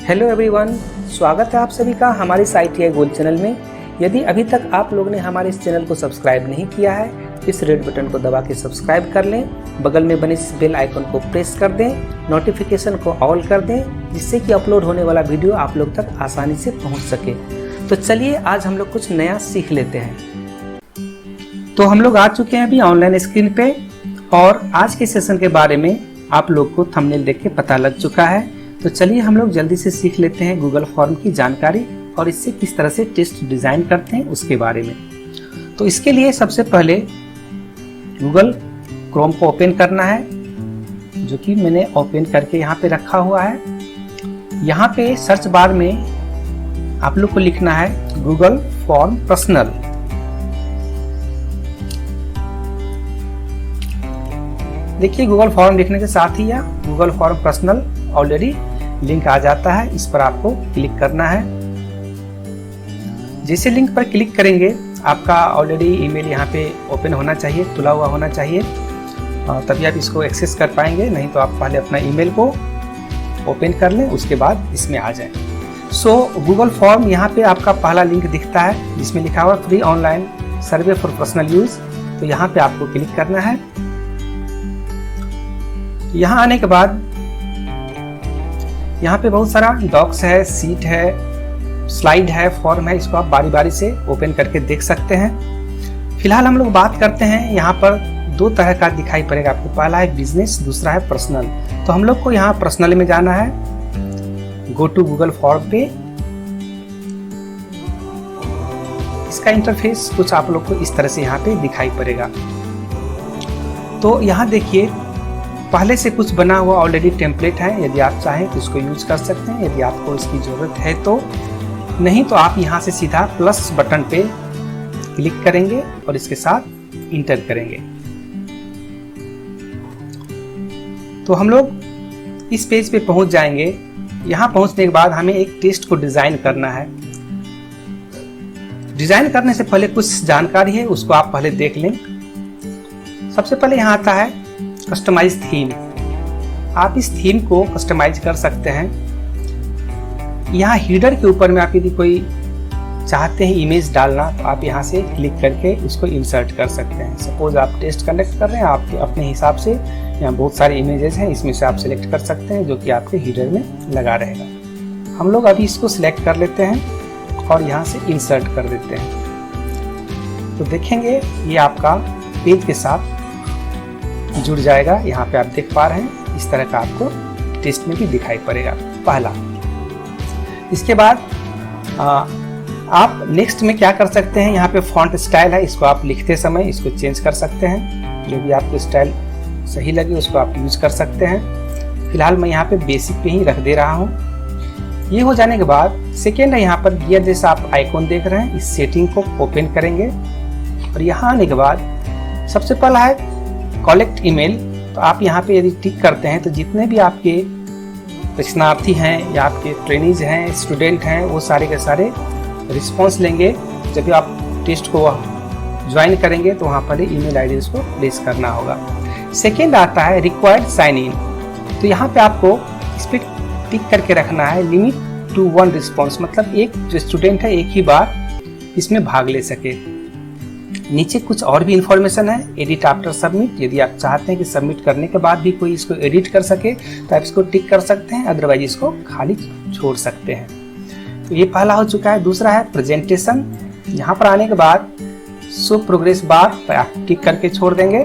Hello everyone, स्वागत है आप सभी का हमारे ITI गोल्ड चैनल में। यदि अभी तक आप लोगों ने हमारे इस चैनल को सब्सक्राइब नहीं किया है, इस रेड बटन को दबा के सब्सक्राइब कर लें, बगल में बने इस बेल आइकन को प्रेस कर दें, नोटिफिकेशन को ऑल कर दें, जिससे कि अपलोड होने वाला वीडियो आप लोग तक आसानी से पहुँच सके। तो चलिए आज हम लोग कुछ नया सीख लेते हैं। तो हम लोग आ चुके हैं अभी ऑनलाइन स्क्रीन पे, और आज के सेशन के बारे में आप लोग को थंबनेल देख के पता लग चुका है। तो चलिए हम लोग जल्दी से सीख लेते हैं गूगल फॉर्म की जानकारी और इससे किस तरह से टेस्ट डिजाइन करते हैं उसके बारे में। तो इसके लिए सबसे पहले गूगल क्रोम को ओपन करना है, जो कि मैंने ओपन करके यहाँ पे रखा हुआ है। यहाँ पे सर्च बार में आप लोग को लिखना है गूगल फॉर्म पर्सनल। देखिए गूगल फॉर्म लिखने के साथ ही या Google form personal already link आ जाता है। इस पर आपको क्लिक करना है। जैसे लिंक पर क्लिक करेंगे आपका ऑलरेडी ईमेल यहाँ पे ओपन होना चाहिए, खुला हुआ होना चाहिए, तभी आप इसको एक्सेस कर पाएंगे। नहीं तो आप पहले अपना ईमेल को ओपन कर लें, उसके बाद इसमें आ जाएं। सो गूगल फॉर्म यहाँ पे आपका पहला लिंक दिखता है जिसमें लिखा हुआ free online survey for personal use. तो यहाँ पे आपको क्लिक करना है। यहाँ आने के बाद यहाँ पे बहुत सारा डॉक्स है, सीट है, स्लाइड है, फॉर्म है। इसको आप बारी बारी से ओपन करके देख सकते हैं। फिलहाल हम लोग बात करते हैं, यहाँ पर दो तरह का दिखाई पड़ेगा आपको। पहला है बिजनेस, दूसरा है पर्सनल। तो हम लोग को यहाँ पर्सनल में जाना है। गो टू गूगल फॉर्म पे। इसका इंटरफेस कुछ आप लोग को इस तरह से यहाँ पे दिखाई पड़ेगा। तो यहाँ देखिए पहले से कुछ बना हुआ ऑलरेडी टेम्पलेट है। यदि आप चाहें तो इसको यूज कर सकते हैं, यदि आपको इसकी ज़रूरत है तो। नहीं तो आप यहाँ से सीधा प्लस बटन पे क्लिक करेंगे और इसके साथ इंटर करेंगे। तो हम लोग इस पेज पे पहुंच जाएंगे। यहाँ पहुंचने के बाद हमें एक टेस्ट को डिज़ाइन करना है। डिज़ाइन करने से पहले कुछ जानकारी है, उसको आप पहले देख लें। सबसे पहले यहाँ आता है कस्टमाइज थीम। आप इस थीम को कस्टमाइज कर सकते हैं। यहाँ हीडर के ऊपर में आप यदि कोई चाहते हैं इमेज डालना, तो आप यहाँ से क्लिक करके उसको इंसर्ट कर सकते हैं। सपोज आप टेस्ट कंडक्ट कर रहे हैं, आप अपने हिसाब से यहाँ बहुत सारे इमेजेस हैं, इसमें से आप सिलेक्ट कर सकते हैं जो कि आपके हीडर में लगा रहेगा। हम लोग अभी इसको सिलेक्ट कर लेते हैं और यहाँ से इंसर्ट कर देते हैं। तो देखेंगे ये आपका पेज के साथ जुड़ जाएगा। यहाँ पे आप देख पा रहे हैं इस तरह का आपको टेस्ट में भी दिखाई पड़ेगा पहला। इसके बाद आप नेक्स्ट में क्या कर सकते हैं, यहाँ पे फॉन्ट स्टाइल है, इसको आप लिखते समय इसको चेंज कर सकते हैं। जो भी आपको स्टाइल सही लगे उसको आप यूज कर सकते हैं। फिलहाल मैं यहाँ पे बेसिक पे ही रख दे रहा हूँ। ये हो जाने के बाद सेकेंड है, यहाँ पर गियर जैसा आप आइकॉन देख रहे हैं, इस सेटिंग को ओपन करेंगे। और यहाँ आने के बाद सबसे पहला है कलेक्ट ईमेल। तो आप यहाँ पे यदि टिक करते हैं तो जितने भी आपके प्रशिक्षणार्थी हैं या आपके ट्रेनीज हैं, स्टूडेंट हैं, वो सारे के सारे रिस्पॉन्स लेंगे। जब भी आप टेस्ट को ज्वाइन करेंगे तो वहाँ पर ईमेल आईडी उसको प्लेस करना होगा। सेकेंड आता है रिक्वायर्ड साइन इन। तो यहाँ पे आपको इस पर टिक करके रखना है लिमिट टू 1 रिस्पॉन्स, मतलब एक जो स्टूडेंट है एक ही बार इसमें भाग ले सके। नीचे कुछ और भी इंफॉर्मेशन है, एडिट आफ्टर सबमिट। यदि आप चाहते हैं कि सबमिट करने के बाद भी कोई इसको एडिट कर सके तो आप इसको टिक कर सकते हैं, अदरवाइज इसको खाली छोड़ सकते हैं। तो ये पहला हो चुका है। दूसरा है प्रेजेंटेशन। यहाँ पर आने के बाद शो प्रोग्रेस बार पर आप टिक करके छोड़ देंगे।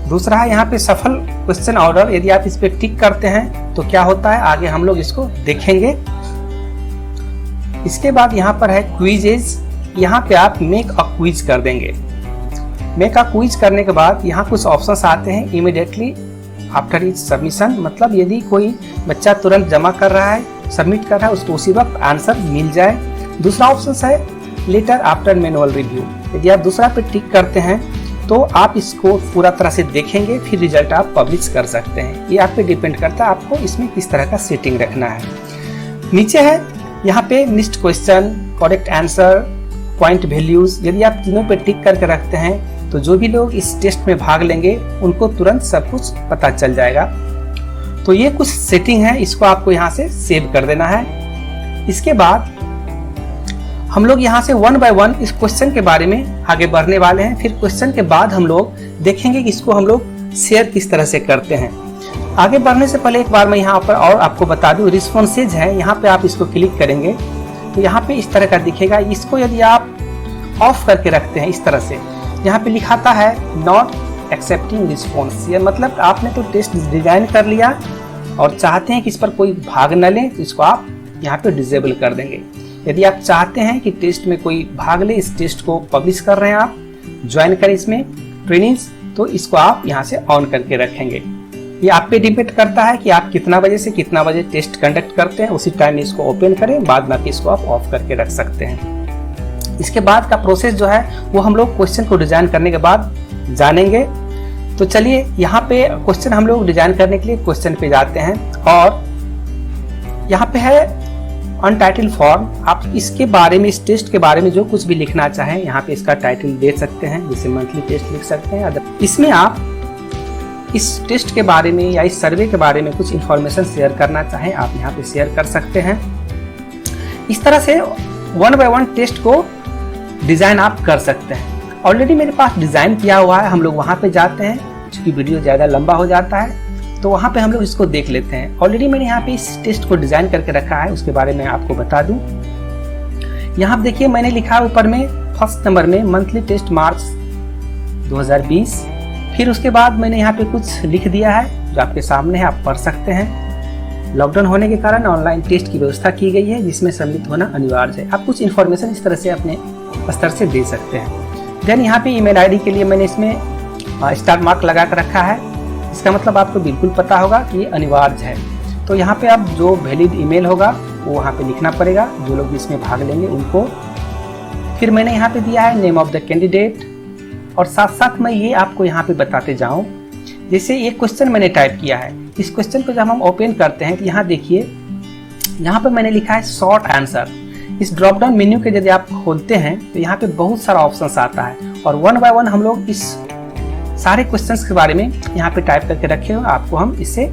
दूसरा है यहाँ पे सफल क्वेश्चन ऑर्डर। यदि आप इस पर टिक करते हैं तो क्या होता है आगे हम लोग इसको देखेंगे। इसके बाद यहाँ पर है क्विजेज। यहाँ पे आप मेक अ क्विज कर देंगे। मेक अ क्विज करने के बाद यहाँ कुछ ऑप्शंस आते हैं। इमीडिएटली आफ्टर इच सबमिशन, मतलब यदि कोई बच्चा तुरंत जमा कर रहा है, सबमिट कर रहा है, उसको उसी वक्त आंसर मिल जाए। दूसरा ऑप्शन है लेटर आफ्टर मैनुअल रिव्यू। यदि आप दूसरा पे टिक करते हैं तो आप इसको पूरा तरह से देखेंगे, फिर रिजल्ट आप पब्लिश कर सकते हैं। ये आप पे डिपेंड करता है आपको इसमें किस तरह का सेटिंग रखना है। नीचे है यहाँ पे missed question, correct answer, point values. यदि आप तीनों पे टिक करके रखते हैं तो जो भी लोग इस टेस्ट में भाग लेंगे उनको तुरंत सब कुछ पता चल जाएगा। तो ये कुछ सेटिंग है, इसको आपको यहाँ से सेव कर देना है। इसके बाद हम लोग यहाँ से वन बाय वन इस क्वेश्चन के बारे में आगे बढ़ने वाले हैं। फिर क्वेश्चन के बाद हम लोग देखेंगे कि इसको हम लोग शेयर किस तरह से करते हैं। आगे बढ़ने से पहले एक बार मैं यहाँ पर और आपको बता दूं, रिस्पॉन्सेज है, यहाँ पे आप इसको क्लिक करेंगे तो यहाँ पे इस तरह का दिखेगा। इसको यदि आप ऑफ करके रखते हैं इस तरह से, यहाँ पे लिखाता है नॉट एक्सेप्टिंग रिस्पॉन्स, ये मतलब आपने तो टेस्ट डिजाइन कर लिया और चाहते हैं कि इस पर कोई भाग न ले, तो इसको आप यहाँ पे डिसेबल कर देंगे। यदि आप चाहते हैं कि टेस्ट में कोई भाग ले, इस टेस्ट को पब्लिश कर रहे हैं आप, ज्वाइन करें इसमें ट्रेनिंग्स, तो इसको आप यहाँ से ऑन करके रखेंगे। ये आप पे डिपेंड करता है कि आप कितना बजे से कितना बजे टेस्ट कंडक्ट करते हैं, उसी टाइम इसको ओपन करें, बाद में इसको आप ऑफ करके रख सकते हैं। इसके बाद का प्रोसेस जो है वो हम लोग क्वेश्चन को डिजाइन करने के बाद जानेंगे। तो चलिए यहाँ पे क्वेश्चन हम लोग डिजाइन करने के लिए क्वेश्चन पे जाते हैं और यहाँ पे है अनटाइटल फॉर्म। आप इसके बारे में, इस टेस्ट के बारे में जो कुछ भी लिखना चाहें यहाँ पे इसका टाइटल दे सकते हैं, जैसे मंथली टेस्ट लिख सकते हैं। इसमें आप इस टेस्ट के बारे में या इस सर्वे के बारे में कुछ इन्फॉर्मेशन शेयर करना चाहें, आप यहाँ पे शेयर कर सकते हैं। इस तरह से वन बाय वन टेस्ट को डिजाइन आप कर सकते हैं। ऑलरेडी मेरे पास डिजाइन किया हुआ है, हम लोग वहाँ पे जाते हैं, क्योंकि वीडियो ज़्यादा लंबा हो जाता है तो वहाँ पे हम लोग इसको देख लेते हैं। ऑलरेडी मैंने यहाँ पे इस टेस्ट को डिजाइन करके रखा है, उसके बारे में आपको बता दूं। यहाँ देखिए मैंने लिखा ऊपर में फर्स्ट नंबर में मंथली टेस्ट मार्च 2020। फिर उसके बाद मैंने यहाँ पे कुछ लिख दिया है जो आपके सामने है, आप पढ़ सकते हैं। लॉकडाउन होने के कारण ऑनलाइन टेस्ट की व्यवस्था की गई है जिसमें सम्मिलित होना अनिवार्य है। आप कुछ इन्फॉर्मेशन इस तरह से अपने स्तर से दे सकते हैं। देन यहाँ पे ईमेल आईडी के लिए मैंने इसमें स्टार मार्क लगा कर रखा है, इसका मतलब आपको बिल्कुल पता होगा कि ये अनिवार्य है। तो यहाँ पे अब जो वैलिड ईमेल होगा वो वहाँ पे लिखना पड़ेगा, जो लोग इसमें भाग लेंगे उनको। फिर मैंने यहाँ पे दिया है नेम ऑफ द कैंडिडेट, और साथ साथ मैं ये आपको यहाँ पे बताते जाऊँ, जैसे ये क्वेश्चन मैंने टाइप किया है, इस क्वेश्चन को जब हम ओपन करते हैं तो यहाँ देखिए, यहाँ पे मैंने लिखा है शॉर्ट आंसर। इस ड्रॉप डाउन मेन्यू के यदि आप खोलते हैं तो यहाँ पे बहुत सारा ऑप्शन आता है और वन बाय वन हम लोग इस सारे क्वेश्चंस के बारे में यहाँ पे टाइप करके रखे हुए, आपको हम इससे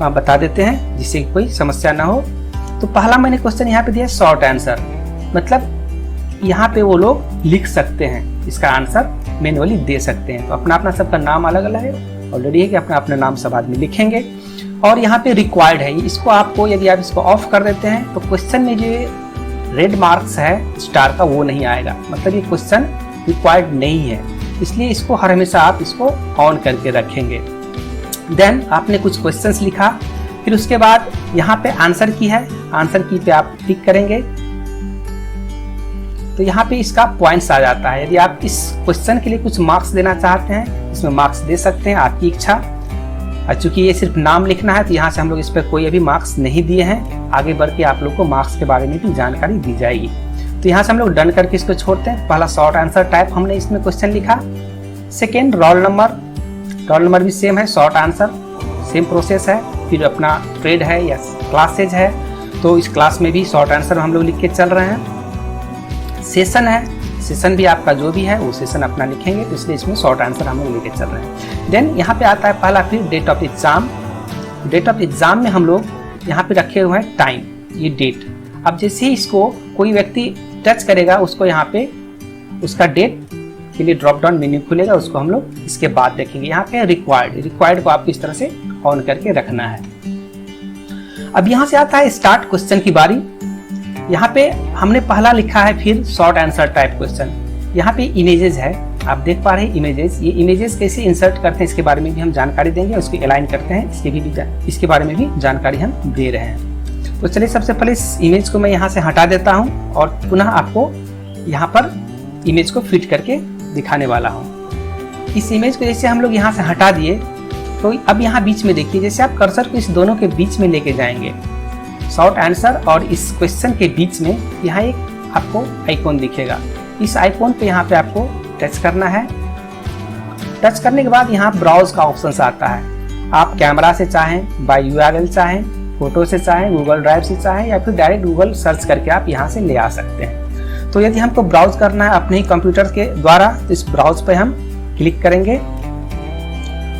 बता देते हैं जिससे कोई समस्या ना हो। तो पहला मैंने क्वेश्चन यहाँ पे दिया शॉर्ट आंसर, मतलब यहाँ पे वो लोग लिख सकते हैं, इसका आंसर मैन्युअली दे सकते हैं। तो अपना अपना सबका नाम अलग अलग है, ऑलरेडी है कि अपना अपना नाम सब आदमी लिखेंगे। और यहाँ पे रिक्वायर्ड है, इसको आपको यदि आप इसको ऑफ कर देते हैं तो क्वेश्चन में जो रेड मार्क्स है स्टार का वो नहीं आएगा, मतलब ये क्वेश्चन रिक्वायर्ड नहीं है, इसलिए इसको हर हमेशा आप इसको ऑन करके रखेंगे। देन आपने कुछ क्वेश्चंस लिखा, फिर उसके बाद यहाँ पे आंसर की है, आंसर की पे आप क्लिक करेंगे तो यहाँ पे इसका पॉइंट्स आ जाता है। यदि आप इस क्वेश्चन के लिए कुछ मार्क्स देना चाहते हैं, इसमें मार्क्स दे सकते हैं, आपकी इच्छा। और चूंकि ये सिर्फ नाम लिखना है तो यहाँ से हम लोग इस पर कोई अभी मार्क्स नहीं दिए हैं, आगे बढ़ के आप लोग को मार्क्स के बारे में भी जानकारी दी जाएगी। तो यहाँ से हम लोग डन करके इसको छोड़ते हैं। पहला शॉर्ट आंसर टाइप हमने इसमें क्वेश्चन लिखा। सेकेंड रोल नंबर भी सेम है, शॉर्ट आंसर सेम प्रोसेस है। फिर अपना ट्रेड है या क्लासेज है तो इस क्लास में भी शॉर्ट आंसर हम लोग लिख के चल रहे हैं। सेशन है, सेशन भी आपका जो भी है वो सेशन अपना लिखेंगे, तो इसलिए इसमें शॉर्ट आंसर हम लोग लेके चल रहे हैं। देन यहाँ पे आता है पहला फिर date of exam. Date of exam में हम लोग यहाँ पे रखे हुए हैं टाइम, ये डेट। अब जैसे ही इसको कोई व्यक्ति टच करेगा उसको यहाँ पे उसका डेट के लिए ड्रॉप डाउन मेन्यू खुलेगा, उसको हम लोग इसके बाद देखेंगे। यहाँ पे रिक्वायर्ड को आपको इस तरह से ऑन करके रखना है। अब यहाँ से आता है स्टार्ट क्वेश्चन की बारी। यहाँ पे हमने पहला लिखा है फिर शॉर्ट आंसर टाइप क्वेश्चन। यहाँ पे इमेजेस है, आप देख पा रहे हैं इमेजेस। ये इमेजेस कैसे इंसर्ट करते हैं इसके बारे में भी हम जानकारी देंगे, उसको अलाइन करते हैं इसके बारे में भी जानकारी हम दे रहे हैं। तो चलिए सबसे पहले इस इमेज को मैं यहाँ से हटा देता हूँ और पुनः आपको यहाँ पर इमेज को फिट करके दिखाने वाला हूँ। इस इमेज को जैसे हम लोग यहाँ से हटा दिए तो अब यहाँ बीच में देखिए, जैसे आप कर्सर को इस दोनों के बीच में लेके जाएंगे, शॉर्ट आंसर और इस क्वेश्चन के बीच में यहाँ एक आपको आइकॉन दिखेगा। इस आइकॉन पे यहाँ पे आपको टच करना है। टच करने के बाद यहाँ ब्राउज का ऑप्शन आता है। आप कैमरा से चाहें, बाय URL चाहें, फोटो से चाहें, गूगल ड्राइव से चाहें, या फिर डायरेक्ट गूगल सर्च करके आप यहाँ से ले आ सकते हैं। तो यदि हमको ब्राउज करना है अपने ही कंप्यूटर के द्वारा तो इस ब्राउज पे हम क्लिक करेंगे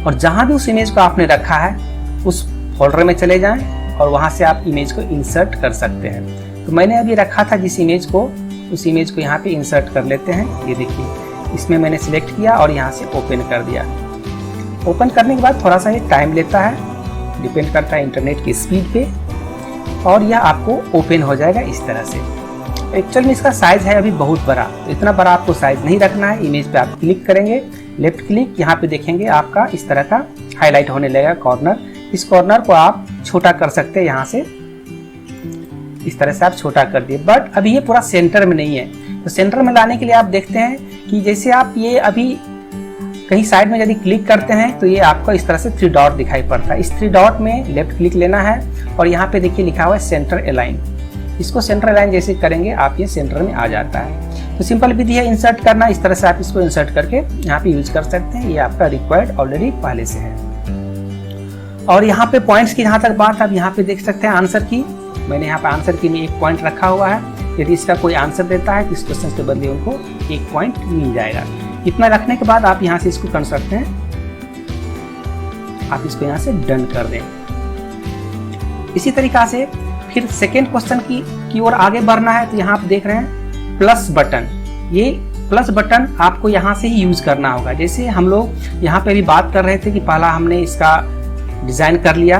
और जहाँ भी उस इमेज को आपने रखा है उस फोल्डर में चले जाएं और वहाँ से आप इमेज को इंसर्ट कर सकते हैं। तो मैंने अभी रखा था जिस इमेज को, उस इमेज को यहाँ पे इंसर्ट कर लेते हैं। ये देखिए, इसमें मैंने सिलेक्ट किया और यहाँ से ओपन कर दिया। ओपन करने के बाद थोड़ा सा ये टाइम लेता है, डिपेंड करता है इंटरनेट की स्पीड पे, और यह आपको ओपन हो जाएगा इस तरह से। एक्चुअल में इसका साइज है अभी बहुत बड़ा, तो इतना बड़ा आपको साइज नहीं रखना है। इमेज पे आप क्लिक करेंगे, लेफ्ट क्लिक, यहाँ पे देखेंगे आपका इस तरह का हाईलाइट होने लगेगा कॉर्नर। इस कॉर्नर को आप छोटा कर सकते हैं, यहाँ से इस तरह से आप छोटा कर दिए। बट अभी ये पूरा सेंटर में नहीं है, तो सेंटर में लाने के लिए आप देखते हैं कि जैसे आप ये अभी कहीं साइड में यदि क्लिक करते हैं तो ये आपको इस तरह से 3 डॉट दिखाई पड़ता है। इस 3 डॉट में लेफ्ट क्लिक लेना है और यहाँ पे देखिए लिखा हुआ है सेंटर अलाइन। इसको सेंटर अलाइन जैसे करेंगे आप ये सेंटर में आ जाता है। तो सिंपल विधि है इंसर्ट करना, इस तरह से आप इसको इंसर्ट करके यहाँ पे यूज कर सकते हैं। ये आपका रिक्वायर्ड ऑलरेडी पहले से है। और यहाँ पे पॉइंट्स की जहाँ तक बात, आप यहाँ पे देख सकते हैं आंसर की। मैंने यहाँ पे आंसर की में 1 पॉइंट रखा हुआ है। यदि इसका कोई आंसर देता है तो इस क्वेश्चन के बदले उनको 1 पॉइंट मिल जाएगा। इतना रखने के बाद आप यहाँ से इसको कर सकते हैं, आप इसको यहाँ से डन कर दें। इसी तरीका से फिर सेकेंड क्वेश्चन की ओर आगे बढ़ना है। तो यहाँ आप देख रहे हैं प्लस बटन, ये प्लस बटन आपको यहाँ से ही यूज करना होगा। जैसे हम लोग यहाँ पे भी बात कर रहे थे कि पहला हमने इसका डिजाइन कर लिया,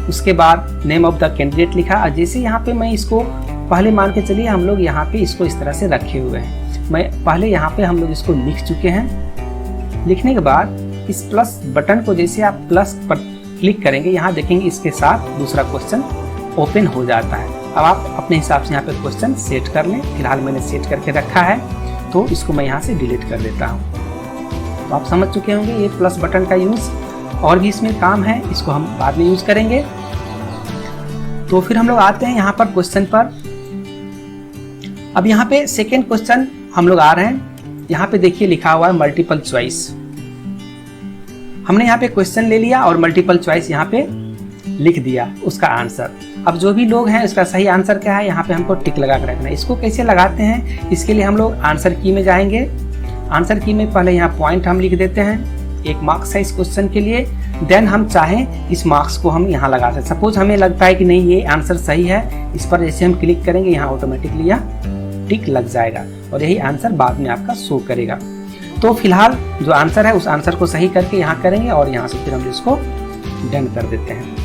उसके बाद नेम ऑफ द कैंडिडेट लिखा। और जैसे यहाँ पे मैं इसको पहले मान के चलिए हम लोग यहाँ पे इसको इस तरह से रखे हुए हैं। मैं पहले यहाँ पे हम लोग इसको लिख चुके हैं। लिखने के बाद इस प्लस बटन को जैसे आप प्लस पर क्लिक करेंगे, यहाँ देखेंगे इसके साथ दूसरा क्वेश्चन ओपन हो जाता है। अब आप अपने हिसाब से यहाँ पे क्वेश्चन सेट कर लें। फिलहाल मैंने सेट करके रखा है, तो इसको मैं यहाँ से डिलीट कर देता हूँ। तो आप समझ चुके होंगे ये प्लस बटन का यूज, और भी इसमें काम है, इसको हम बाद में यूज करेंगे। तो फिर हम लोग आते हैं यहाँ पर क्वेश्चन पर। अब यहाँ पे सेकेंड क्वेश्चन हम लोग आ रहे हैं। यहाँ पे देखिए लिखा हुआ है मल्टीपल चॉइस। हमने यहाँ पे क्वेश्चन ले लिया और मल्टीपल चॉइस यहाँ पे लिख दिया उसका आंसर। अब जो भी लोग हैं इसका सही आंसर क्या है यहाँ पे हमको टिक लगा कर रखना है। इसको कैसे लगाते हैं, इसके लिए हम लोग आंसर की में जाएंगे। आंसर की में पहले यहाँ पॉइंट हम लिख देते हैं, 1 मार्क्स है इस क्वेश्चन के लिए। देन हम चाहें इस मार्क्स को हम यहाँ लगा सकते हैं। सपोज हमें लगता है कि नहीं ये आंसर सही है, इस पर जैसे हम क्लिक करेंगे यहाँ ऑटोमेटिकली यहाँ टिक लग जाएगा और यही आंसर बाद में आपका शो करेगा। तो फिलहाल जो आंसर है उस आंसर को सही करके यहाँ करेंगे और यहाँ से फिर हम इसको डन कर देते हैं।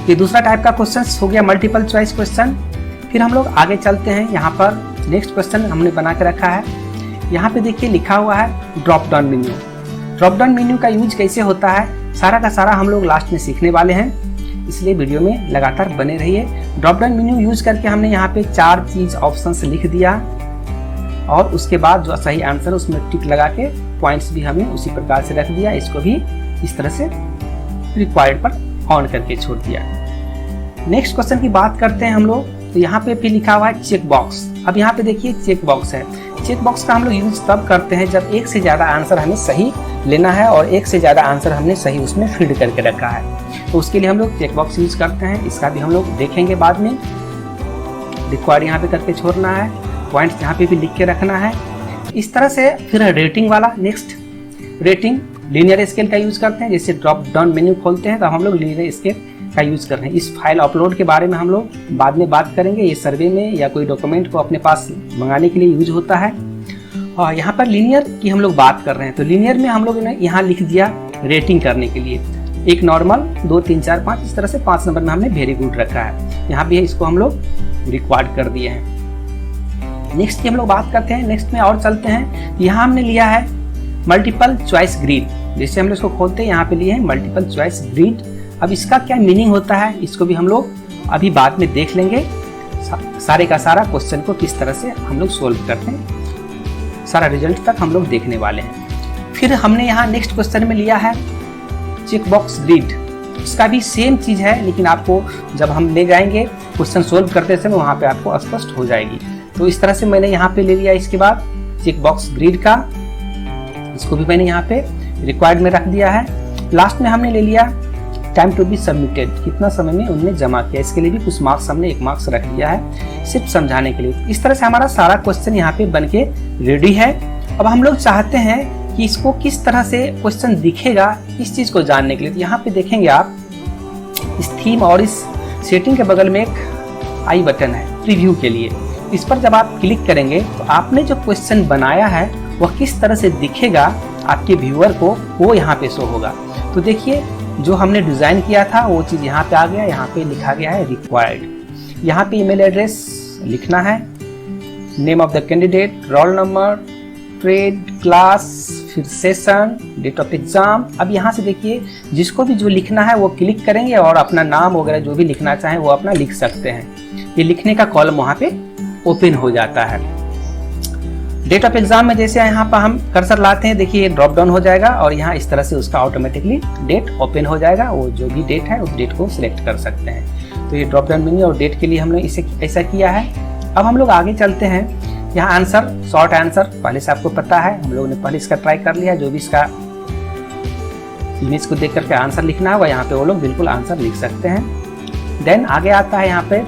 ये दूसरा टाइप का क्वेश्चन हो गया मल्टीपल चॉइस क्वेश्चन। फिर हम लोग आगे चलते हैं। यहाँ पर नेक्स्ट क्वेश्चन हमने बना के रखा है। यहाँ पे देखिए लिखा हुआ है drop down menu. Drop down menu का यूज कैसे होता है सारा का सारा हम लोग लास्ट में सीखने वाले हैं, इसलिए वीडियो में लगातार बने रहिए। ड्रॉप डाउन मेन्यू यूज करके हमने यहाँ पे 4 चीज ऑप्शंस लिख दिया और उसके बाद जो सही आंसर उसमें टिक लगा के पॉइंट्स भी हमने उसी प्रकार से रख दिया। इसको भी इस तरह से रिक्वायर्ड पर ऑन करके छोड़ दिया। नेक्स्ट क्वेश्चन की बात करते हैं हम लोग। तो यहाँ पे भी लिखा हुआ है चेक बॉक्स। अब यहाँ पे देखिए चेक बॉक्स है। चेक बॉक्स का हम लोग यूज तब करते हैं जब एक से ज्यादा आंसर हमें सही लेना है और एक से ज्यादा आंसर हमने सही उसमें फीड करके रखा है। तो उसके लिए हम लोग चेक बॉक्स यूज करते हैं। इसका भी हम लोग देखेंगे बाद में। रिक्वायर्ड यहाँ पे करके छोड़ना है, पॉइंट्स यहाँ पे भी लिख के रखना है इस तरह से। फिर रेटिंग वाला, नेक्स्ट रेटिंग लीनियर स्केल का यूज करते हैं। जैसे ड्रॉप डाउन मेन्यू खोलते हैं तो हम लोग लीनियर स्केल का यूज कर रहे हैं। इस फाइल अपलोड के बारे में हम लोग बाद में बात करेंगे। ये सर्वे में या कोई डॉक्यूमेंट को अपने पास मंगाने के लिए यूज होता है। और यहाँ पर लीनियर की हम लोग बात कर रहे हैं। तो लीनियर में हम लोग ने यहाँ लिख दिया रेटिंग करने के लिए, 1 नॉर्मल, 2, 3, 4, 5, इस तरह से 5 नंबर में हमने वेरी गुड रखा है। यहाँ भी इसको हम लोग रिकॉर्ड कर दिए हैं। नेक्स्ट की हम लोग बात करते हैं। नेक्स्ट में और चलते हैं। यहाँ हमने लिया है मल्टीपल चॉइस ग्रिड। जैसे हम लोग इसको खोलते हैं यहाँ पे लिए हैं मल्टीपल चॉइस ग्रिड। अब इसका क्या मीनिंग होता है इसको भी हम लोग अभी बाद में देख लेंगे। सारे का सारा क्वेश्चन को किस तरह से हम लोग सोल्व करते हैं, सारा रिजल्ट तक हम लोग देखने वाले हैं। फिर हमने यहाँ नेक्स्ट क्वेश्चन में लिया है चेक बॉक्स ग्रिड। इसका भी सेम चीज है, लेकिन आपको जब हम ले जाएंगे क्वेश्चन सोल्व करते समय वहाँ पे आपको स्पष्ट हो जाएगी। तो इस तरह से मैंने यहाँ पे ले लिया। इसके बाद चेक बॉक्स ग्रिड का, इसको भी मैंने यहाँ पे रिक्वायर्ड में रख दिया है। लास्ट में हमने ले लिया टाइम टू बी सबमिटेड, कितना समय में उनने जमा किया। इसके लिए भी कुछ मार्क्स हमने 1 मार्क्स रख दिया है सिर्फ समझाने के लिए। इस तरह से हमारा सारा क्वेश्चन यहाँ पे बन के रेडी है। अब हम लोग चाहते हैं कि इसको किस तरह से क्वेश्चन दिखेगा इस चीज को जानने के लिए। तो यहाँ पे देखेंगे आप थीम और इस सेटिंग के बगल में एक आई बटन है प्रीव्यू के लिए। इस पर जब आप क्लिक करेंगे तो आपने जो क्वेश्चन बनाया है वह किस तरह से दिखेगा आपके व्यूअर को, वो यहाँ पे शो होगा। तो देखिए जो हमने डिज़ाइन किया था वो चीज़ यहाँ पे आ गया, यहाँ पे लिखा गया है रिक्वायर्ड। यहाँ पे ईमेल एड्रेस लिखना है, name of the candidate, roll number, trade, class, फिर सेशन, डेट ऑफ एग्जाम। अब यहाँ से देखिए जिसको भी जो लिखना है वो क्लिक करेंगे और अपना नाम वगैरह जो भी लिखना चाहें वो अपना लिख सकते हैं। ये लिखने का कॉलम वहाँ पे ओपन हो जाता है। डेट ऑफ एग्जाम में जैसे यहाँ पर हम कर्सर लाते हैं, देखिए ड्रॉप डाउन हो जाएगा और यहाँ इस तरह से उसका ऑटोमेटिकली डेट ओपन हो जाएगा। वो जो भी डेट है उस डेट को सिलेक्ट कर सकते हैं। तो ये ड्रॉप डाउन मेन्यू और डेट के लिए हमने इसे ऐसा किया है। अब हम लोग आगे चलते हैं। यहाँ आंसर, शॉर्ट आंसर पहले से आपको पता है, हम लोगों ने पहले इसका ट्राई कर लिया। जो भी इसका इमेज को देख करके आंसर लिखना होगा यहाँ पे वो लोग बिल्कुल आंसर लिख सकते हैं। देन आगे आता है यहाँ पे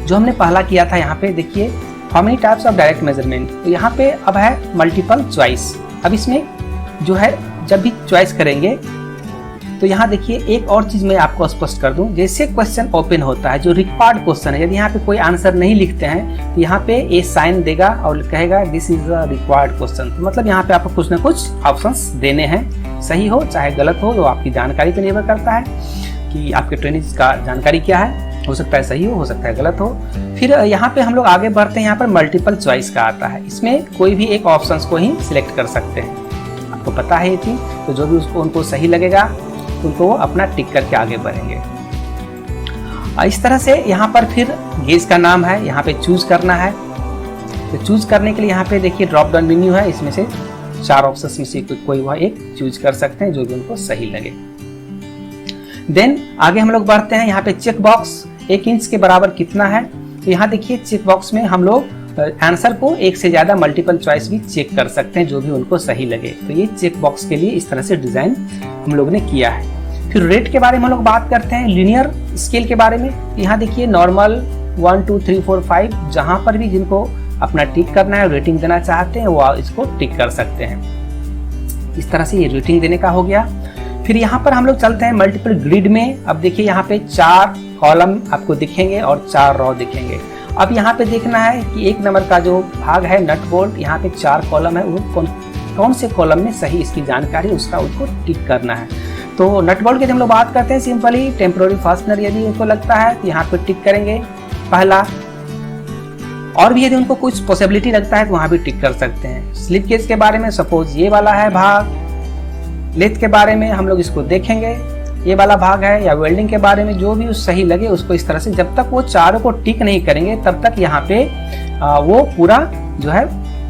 जो हमने पहला किया था, यहाँ पे देखिए how many types of direct measurement. तो यहाँ पे अब है मल्टीपल चॉइस। अब इसमें जो है जब भी चॉइस करेंगे तो यहाँ देखिए एक और चीज मैं आपको स्पष्ट कर दूं, जैसे क्वेश्चन ओपन होता है जो रिक्वायर्ड क्वेश्चन है, यदि यहाँ पे कोई आंसर नहीं लिखते हैं तो यहाँ पे ए साइन देगा और कहेगा this is a required question. तो मतलब यहाँ पे आपको कुछ ना कुछ ऑप्शंस देने हैं, सही हो चाहे गलत हो, वो आपकी जानकारी पर निर्भर करता है कि आपके ट्रेनिंग का जानकारी क्या है। हो सकता है सही हो सकता है गलत हो। फिर यहाँ पे हम लोग आगे बढ़ते हैं, यहाँ पर मल्टीपल चॉइस का आता है। इसमें कोई भी एक ऑप्शन को ही सिलेक्ट कर सकते हैं, आपको पता है ये चीज। तो जो भी उसको उनको सही लगेगा उनको वो अपना टिक करके आगे बढ़ेंगे। इस तरह से यहाँ पर फिर गेज का नाम है, यहाँ पे चूज करना है। तो चूज करने के लिए यहाँ पे देखिए ड्रॉप डाउन मेन्यू है, इसमें से 4 ऑप्शन में से कोई वह एक चूज कर सकते हैं जो भी उनको सही लगे। देन आगे हम लोग बढ़ते हैं, यहाँ पे चेक बॉक्स 1 इंच के बराबर कितना है। तो यहाँ देखिए चेक बॉक्स में हम लोग आंसर को एक से ज्यादा मल्टीपल चॉइस भी चेक कर सकते हैं जो भी उनको सही लगे। तो ये चेक बॉक्स के लिए इस तरह से डिजाइन हम लोग ने किया है। फिर रेट के बारे में हम लोग बात करते हैं, लीनियर स्केल के बारे में। यहाँ देखिए नॉर्मल 1 2 3 4 5 जहां पर भी जिनको अपना टिक करना है, रेटिंग देना चाहते हैं वो इसको टिक कर सकते हैं। इस तरह से ये रेटिंग देने का हो गया। फिर यहाँ पर हम लोग चलते हैं मल्टीपल ग्रिड में। अब देखिए यहाँ पे 4 कॉलम आपको दिखेंगे और 4 रो दिखेंगे। अब यहाँ पे देखना है कि 1 नंबर का जो भाग है नट बोल्ट, यहाँ पे 4 कॉलम है, वो कौन से कॉलम में सही इसकी जानकारी उसका उसको टिक करना है। तो नट बोल्ट की हम लोग बात करते हैं सिंपली टेम्पोररी फास्टनर यदि उनको लगता है तो यहाँ पे टिक करेंगे पहला, और भी यदि उनको कुछ पॉसिबिलिटी लगता है तो वहाँ भी टिक कर सकते हैं। स्लिप गेज के बारे में सपोज ये वाला है भाग, लेथ के बारे में हम लोग इसको देखेंगे ये वाला भाग है, या वेल्डिंग के बारे में जो भी सही लगे उसको इस तरह से, जब तक वो चारों को टिक नहीं करेंगे तब तक यहाँ पे वो पूरा जो है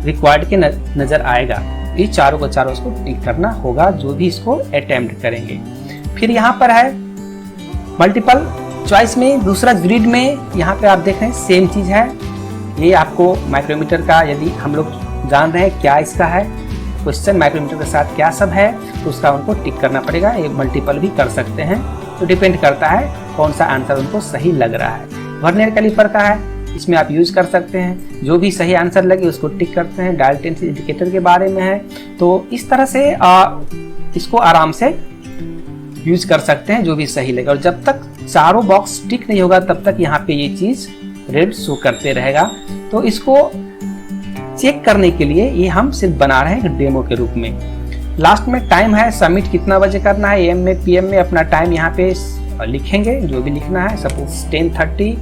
रिक्वायर्ड के नजर आएगा। ये चारों को चारों उसको टिक करना होगा जो भी इसको अटेम्प्ट करेंगे। फिर यहाँ पर है मल्टीपल चॉइस में दूसरा ग्रिड में, यहाँ पे आप देख रहे हैं सेम चीज है। ये आपको माइक्रोमीटर का यदि हम लोग जान रहे हैं क्या इसका है क्वेश्चन, माइक्रोमीटर के साथ क्या सब है, तो उसका उनको टिक करना पड़ेगा। ये मल्टीपल भी कर सकते हैं, तो डिपेंड करता है कौन सा आंसर उनको सही लग रहा है। वर्नियर कैलिपर का है, इसमें आप यूज कर सकते हैं, जो भी सही आंसर लगे उसको टिक करते हैं। डायल टेंसिटी इंडिकेटर के बारे में है, तो इस तरह से इसको आराम से यूज कर सकते हैं जो भी सही लगे। और जब तक चारों बॉक्स टिक नहीं होगा तब तक यहाँ पे ये चीज रेड शो करते रहेगा। तो इसको चेक करने के लिए ये हम सिर्फ बना रहे हैं एक डेमो के रूप में। लास्ट में टाइम है, सबमिट कितना बजे करना है, AM में PM में अपना टाइम यहाँ पे लिखेंगे जो भी लिखना है, सपोज 10:30,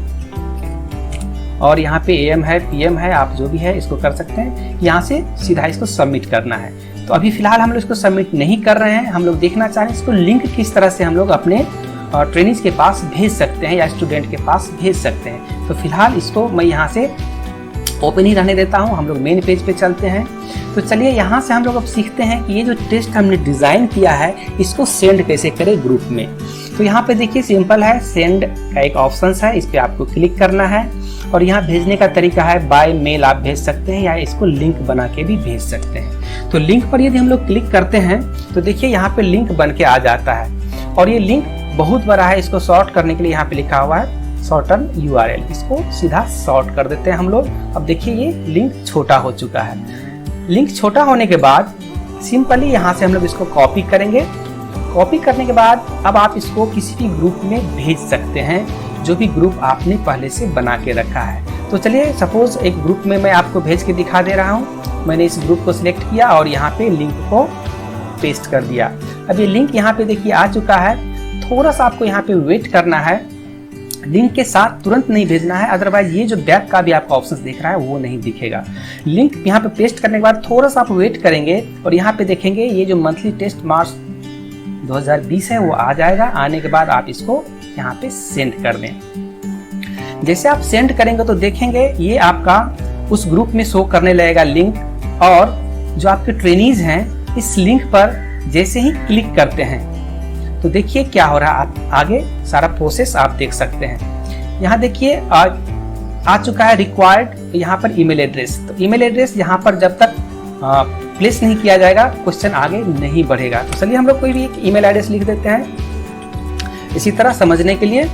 और यहाँ पे AM है PM है, आप जो भी है इसको कर सकते हैं। यहाँ से सीधा इसको सबमिट करना है। तो अभी फिलहाल हम लोग इसको सबमिट नहीं कर रहे हैं, हम लोग देखना चाह रहे हैं इसको लिंक किस तरह से हम लोग अपने ट्रेनिंग्स के पास भेज सकते हैं या स्टूडेंट के पास भेज सकते हैं। तो फिलहाल इसको मैं यहाँ से ओपन ही रहने देता हूँ, हम लोग मेन पेज पे चलते हैं। तो चलिए यहाँ से हम लोग अब सीखते हैं कि ये जो टेस्ट हमने डिज़ाइन किया है इसको सेंड कैसे करें ग्रुप में। तो यहाँ पे देखिए सिंपल है, सेंड का एक ऑप्शन है, इस पर आपको क्लिक करना है और यहाँ भेजने का तरीका है बाय मेल आप भेज सकते हैं या इसको लिंक बना के भी भेज सकते हैं। तो लिंक पर यदि हम लोग क्लिक करते हैं तो देखिए यहाँ पे लिंक बन के आ जाता है और ये लिंक बहुत बड़ा है, इसको शॉर्ट करने के लिए यहाँ पे लिखा हुआ है शॉर्टन URL, इसको सीधा शॉर्ट कर देते हैं हम लोग। अब देखिए ये लिंक छोटा हो चुका है। लिंक छोटा होने के बाद सिंपली यहाँ से हम लोग इसको कॉपी करेंगे। कॉपी करने के बाद अब आप इसको किसी भी ग्रुप में भेज सकते हैं, जो भी ग्रुप आपने पहले से बना के रखा है। तो चलिए सपोज एक ग्रुप में मैं आपको भेज के दिखा दे रहा हूँ। मैंने इस ग्रुप को सिलेक्ट किया और यहाँ पे लिंक को पेस्ट कर दिया। अब ये लिंक यहाँ पे देखिए आ चुका है। थोड़ा सा आपको यहाँ पे वेट करना है, लिंक के साथ तुरंत नहीं भेजना है, अदरवाइज ये जो बैक का भी आपका ऑप्शन दिख रहा है वो नहीं दिखेगा। लिंक यहाँ पे पेस्ट करने के बाद थोड़ा सा आप वेट करेंगे और यहाँ पे देखेंगे ये जो मंथली टेस्ट मार्च 2020 है वो आ जाएगा। आने के बाद आप इसको यहाँ पे सेंड कर दें। जैसे आप सेंड करेंगे तो देखेंगे ये आपका उस ग्रुप में शो करने लगेगा लिंक, और जो आपके ट्रेनीज हैं इस लिंक पर जैसे ही क्लिक करते हैं तो देखिए क्या हो रहा है। आप आगे सारा प्रोसेस आप देख सकते हैं। यहाँ देखिए आ चुका है रिक्वायर्ड यहाँ पर ईमेल एड्रेस। तो ईमेल एड्रेस यहाँ पर जब तक प्लेस नहीं किया जाएगा क्वेश्चन आगे नहीं बढ़ेगा। तो चलिए हम लोग कोई भी एक ईमेल एड्रेस लिख देते हैं। इसी तरह समझने के लिए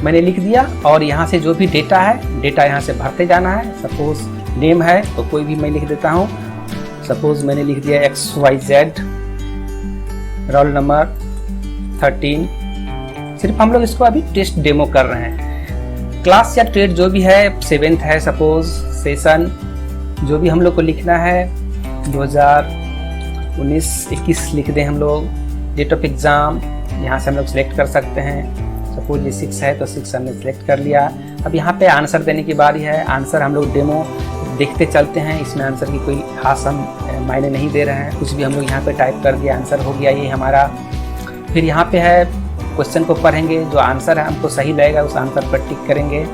मैंने लिख दिया और यहाँ से जो भी डेटा है डेटा यहाँ से भरते जाना है। सपोज नेम है तो कोई भी मैं लिख देता हूँ। सपोज मैंने लिख दिया XYZ, रोल नंबर 13। सिर्फ हम लोग इसको अभी टेस्ट डेमो कर रहे हैं। क्लास या ट्रेड जो भी है 7th है, सपोज सेशन जो भी हम लोग को लिखना है 2019-21 लिख दें हम लोग। डेट ऑफ एग्ज़ाम यहाँ से हम लोग सिलेक्ट कर सकते हैं। सपोज ये 6 है तो 6 हमने सिलेक्ट कर लिया। अब यहाँ पे आंसर देने की बारी है। आंसर हम लोग डेमो देखते चलते हैं, इसमें आंसर की कोई खास हम मायने नहीं दे रहे हैं। कुछ भी हम लोग यहाँ पे टाइप कर दिया, आंसर हो गया ये हमारा। फिर यहाँ पे है क्वेश्चन को पढ़ेंगे, जो आंसर है हमको सही लगेगा उस आंसर पर टिक करेंगे।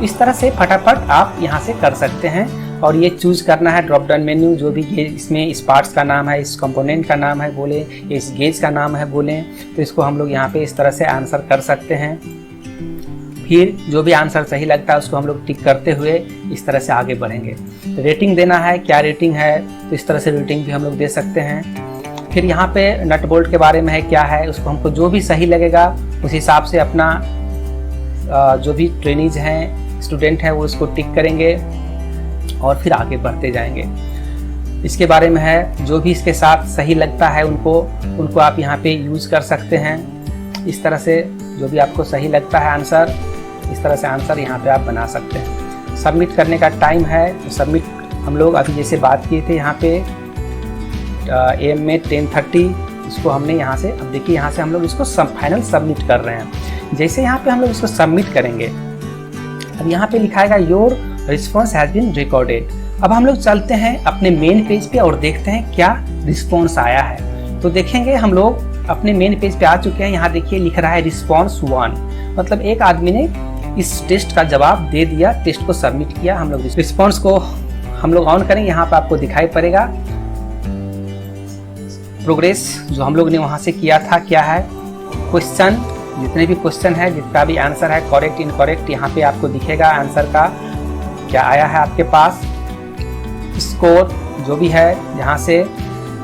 इस तरह से फटाफट आप यहाँ से कर सकते हैं। और ये चूज करना है ड्रॉप डाउन मेन्यू, जो भी इसमें इस पार्ट्स का नाम है, इस कंपोनेंट का नाम है बोले, इस गेज का नाम है बोले, तो इसको हम लोग यहाँ पे इस तरह से आंसर कर सकते हैं। फिर जो भी आंसर सही लगता है उसको हम लोग टिक करते हुए इस तरह से आगे बढ़ेंगे। रेटिंग देना है, क्या रेटिंग है तो इस तरह से रेटिंग भी हम लोग दे सकते हैं। फिर यहाँ पे नट बोल्ट के बारे में है क्या है, उसको हमको जो भी सही लगेगा उस हिसाब से अपना जो भी ट्रेनीज हैं, स्टूडेंट हैं, वो उसको टिक करेंगे और फिर आगे बढ़ते जाएंगे। इसके बारे में है जो भी इसके साथ सही लगता है उनको आप यहाँ पे यूज़ कर सकते हैं। इस तरह से जो भी आपको सही लगता है आंसर, इस तरह से आंसर यहाँ पे आप बना सकते हैं। सबमिट करने का टाइम है तो सबमिट हम लोग अभी जैसे बात किए थे यहाँ पे AM में 10:30, इसको हमने यहाँ से, अब देखिए यहाँ से हम लोग इसको फाइनल सबमिट कर रहे हैं। जैसे यहाँ पे हम लोग इसको सबमिट करेंगे, अब यहाँ पे लिखाएगा your response has been recorded. अब हम लोग चलते हैं अपने मेन पेज पे और देखते हैं क्या रिस्पॉन्स आया है। तो देखेंगे हम लोग अपने मेन पेज पे आ चुके हैं। यहाँ देखिए लिख रहा है रिस्पॉन्स 1, मतलब एक आदमी ने इस टेस्ट का जवाब दे दिया, टेस्ट को सबमिट किया। हम लोग रिस्पॉन्स को हम लोग ऑन करेंगे, यहाँ पे आपको दिखाई पड़ेगा प्रोग्रेस जो हम लोग ने वहाँ से किया था क्या है। क्वेश्चन, जितने भी क्वेश्चन है, जिसका भी आंसर है करेक्ट इनकरेक्ट, यहाँ पे आपको दिखेगा आंसर का क्या आया है आपके पास। स्कोर जो भी है, यहाँ से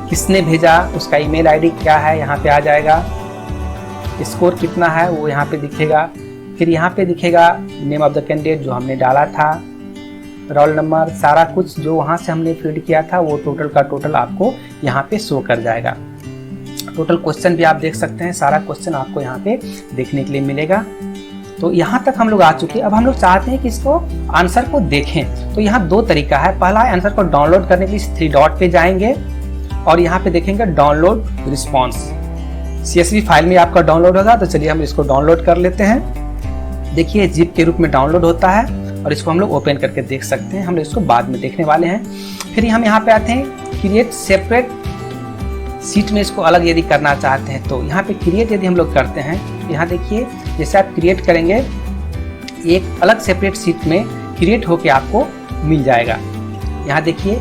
किसने भेजा उसका ईमेल आईडी क्या है यहाँ पे आ जाएगा। स्कोर कितना है वो यहाँ पे दिखेगा। फिर यहाँ पे दिखेगा नेम ऑफ द कैंडिडेट जो हमने डाला था, रोल नंबर, सारा कुछ जो वहाँ से हमने फीड किया था वो टोटल का टोटल आपको यहाँ पे शो कर जाएगा। टोटल क्वेश्चन भी आप देख सकते हैं, सारा क्वेश्चन आपको यहाँ पे देखने के लिए मिलेगा। तो यहाँ तक हम लोग आ चुके हैं। अब हम लोग चाहते हैं कि इसको आंसर को देखें, तो यहाँ दो तरीका है। पहला आंसर को डाउनलोड करने के लिए 3 डॉट पे जाएंगे और यहाँ पे देखेंगे डाउनलोड रिस्पॉन्स। CSV फाइल में आपका डाउनलोड होगा, तो चलिए हम इसको डाउनलोड कर लेते हैं। देखिए जिप के रूप में डाउनलोड होता है और इसको हम लोग ओपन करके देख सकते हैं। हम लोग इसको बाद में देखने वाले हैं। फिर हम यहाँ पे आते हैं क्रिएट सेपरेट सीट में, इसको अलग यदि करना चाहते हैं तो यहाँ पे क्रिएट यदि हम लोग करते हैं, यहाँ देखिए जैसे आप क्रिएट करेंगे एक अलग सेपरेट सीट में क्रिएट होके आपको मिल जाएगा। यहाँ देखिए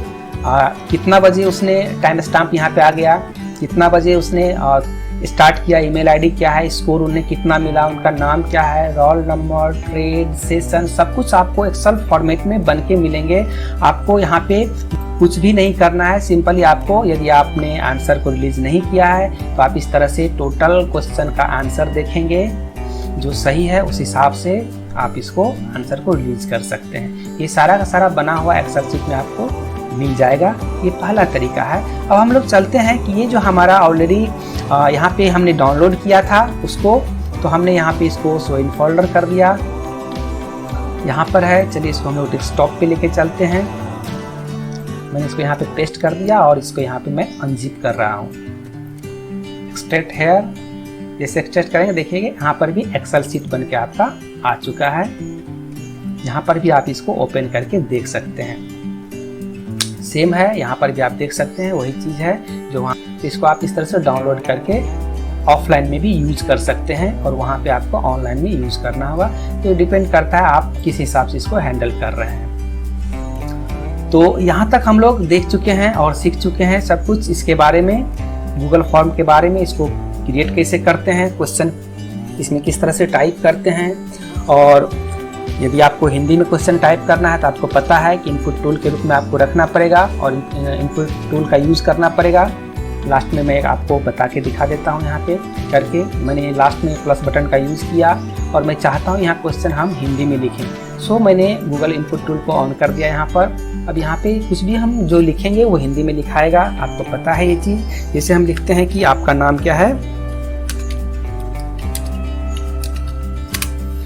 कितना बजे उसने टाइम स्टैम्प यहाँ पे आ गया, कितना बजे उसने स्टार्ट किया, ईमेल आईडी क्या है, स्कोर उन्हें कितना मिला, उनका नाम क्या है, रोल नंबर, ट्रेड, सेशन, सब कुछ आपको एक्सेल फॉर्मेट में बन के मिलेंगे। आपको यहाँ पे कुछ भी नहीं करना है, सिंपली आपको यदि आपने आंसर को रिलीज नहीं किया है तो आप इस तरह से टोटल क्वेश्चन का आंसर देखेंगे, जो सही है उस हिसाब से आप इसको आंसर को रिलीज कर सकते हैं। ये सारा का सारा बना हुआ एक्सेल शीट में आपको मिल जाएगा। ये पहला तरीका है। अब हम लोग चलते हैं कि ये जो हमारा ऑलरेडी यहाँ पे हमने डाउनलोड किया था उसको, तो हमने यहाँ पे इसको शो इन फोल्डर कर दिया, यहाँ पर है। चलिए इसको हम लोग डेस्कटॉप पे लेके चलते हैं। मैंने इसको यहाँ पे पेस्ट कर दिया और इसको यहाँ पे मैं अनजिप कर रहा हूँ। एक्सट्रैक्ट हेयर, जैसे एक्सट्रैक्ट करेंगे देखिएगा यहाँ पर भी एक्सेल शीट बन के आपका आ चुका है। यहाँ पर भी आप इसको ओपन करके देख सकते हैं, सेम है। यहाँ पर भी आप देख सकते हैं वही चीज़ है जो वहाँ। इसको आप इस तरह से डाउनलोड करके ऑफलाइन में भी यूज कर सकते हैं और वहाँ पे आपको ऑनलाइन में यूज करना होगा। तो डिपेंड करता है आप किस हिसाब से इसको हैंडल कर रहे हैं। तो यहाँ तक हम लोग देख चुके हैं और सीख चुके हैं सब कुछ इसके बारे में, गूगल फॉर्म के बारे में। इसको क्रिएट कैसे करते हैं, क्वेश्चन इसमें किस तरह से टाइप करते हैं, और यदि आपको हिंदी में क्वेश्चन टाइप करना है तो आपको पता है कि इनपुट टूल के रूप में आपको रखना पड़ेगा और इनपुट टूल का यूज़ करना पड़ेगा। लास्ट में मैं आपको बता के दिखा देता हूँ। यहाँ पे करके मैंने लास्ट में प्लस बटन का यूज़ किया और मैं चाहता हूँ यहाँ क्वेश्चन हम हिंदी में लिखें। सो मैंने गूगल इनपुट टूल को ऑन कर दिया यहाँ पर। अब यहाँ पे कुछ भी हम जो लिखेंगे वो हिंदी में लिखाएगा, आपको पता है ये चीज़। जैसे हम लिखते हैं कि आपका नाम क्या है,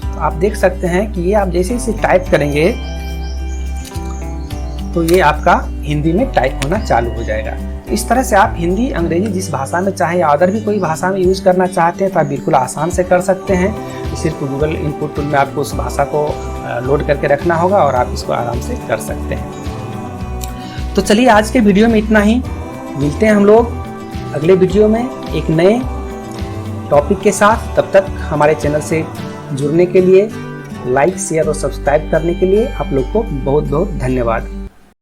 तो आप देख सकते हैं कि ये आप जैसे इसे टाइप करेंगे तो ये आपका हिंदी में टाइप होना चालू हो जाएगा। इस तरह से आप हिंदी, अंग्रेजी जिस भाषा में चाहे या अदर भी कोई भाषा में यूज़ करना चाहते हैं तो आप बिल्कुल आसान से कर सकते हैं। सिर्फ गूगल इनपुट टूल में आपको उस भाषा को लोड करके रखना होगा और आप इसको आराम से कर सकते हैं। तो चलिए आज के वीडियो में इतना ही। मिलते हैं हम लोग अगले वीडियो में एक नए टॉपिक के साथ। तब तक हमारे चैनल से जुड़ने के लिए, लाइक, शेयर और सब्सक्राइब करने के लिए आप लोग को बहुत बहुत धन्यवाद।